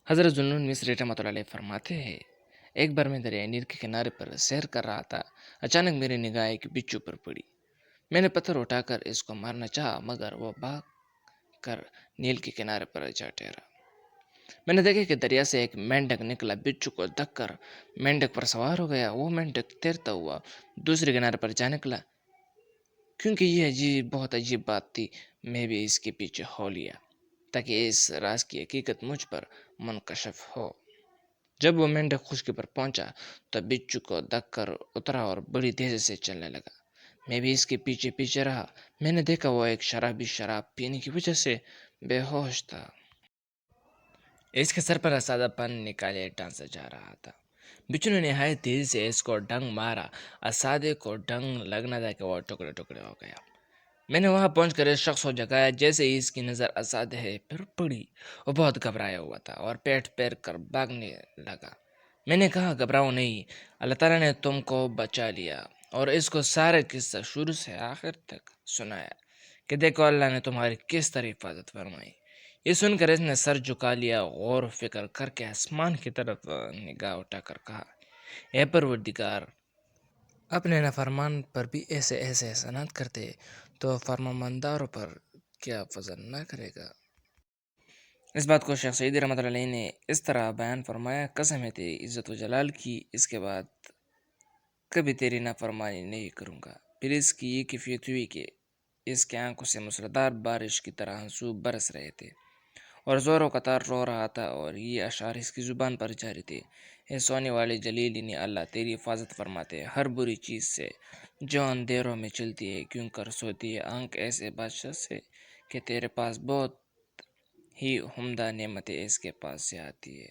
حضرت ذوالنون مصری رحمۃ اللہ علیہ فرماتے ہیں، ایک بار میں دریائے نیل کے کنارے پر سیر کر رہا تھا۔ اچانک میری نگاہ ایک بچھو پر پڑی۔ میں نے پتھر اٹھا کر اس کو مارنا چاہا، مگر وہ بھاگ کر نیل کے کنارے پر جا ٹھہرا۔ میں نے دیکھا کہ دریا سے ایک مینڈک نکلا، بچھو کو دھک کر مینڈک پر سوار ہو گیا۔ وہ مینڈک تیرتا ہوا دوسرے کنارے پر جا نکلا۔ کیونکہ یہ بہت عجیب بات تھی، میں بھی اس کے پیچھے ہو لیا تاکہ اس راز کی حقیقت مجھ پر منکشف ہو۔ جب وہ مینڈک خشکی پر پہنچا تو بچھو کو دھک کر اترا اور بڑی تیزی سے چلنے لگا۔ میں بھی اس کے پیچھے پیچھے رہا۔ میں نے دیکھا وہ ایک شرابی شراب پینے کی وجہ سے بے ہوش تھا۔ اس کے سر پر اسادہ پن نکالے ڈانسا جا رہا تھا۔ بچھو نے نہایت تیزی سے اس کو ڈنگ مارا۔ اسادے کو ڈنگ لگنا تھا کہ وہ ٹکڑے ٹکڑے ہو گیا۔ میں نے وہاں پہنچ کر اس شخص کو جگایا۔ جیسے ہی اس کی نظر اسادے پر پڑی، وہ بہت گھبرایا ہوا تھا اور پیٹ پیر کر بھاگنے لگا۔ میں نے کہا، گھبراؤ نہیں، اللہ تعالیٰ نے تم کو بچا لیا، اور اس کو سارے قصہ شروع سے آخر تک سنایا کہ دیکھو اللہ نے تمہاری کس طرح حفاظت فرمائی۔ یہ سن کر اس نے سر جھکا لیا، غور و فکر کر کے آسمان کی طرف نگاہ اٹھا کر کہا، اے پروردگار، اپنے نافرمان پر بھی ایسے احسانات کرتے تو فرمانبرداروں پر کیا فضل نہ کرے گا۔ اس بات کو شیخ سعیدی رحمۃ اللہ علیہ نے اس طرح بیان فرمایا، قسم ہے تیری عزت و جلال کی، اس کے بعد کبھی تیری نافرمانی نہیں کروں گا۔ پھر اس کی یہ کیفیت ہوئی کہ اس کے آنکھوں سے موسلادھار بارش کی طرح آنسو برس رہے تھے اور زور و قطار رو رہا تھا، اور یہ اشعار اس کی زبان پر جاری تھے، اے سونے والے جلیل، یعنی اللہ تیری حفاظت فرماتے ہر بری چیز سے جو اندھیروں میں چلتی ہے، کیوں کر سوتی ہے آنکھ ایسے بادشاہ سے کہ تیرے پاس بہت ہی عمدہ نعمتیں اس کے پاس سے آتی ہے۔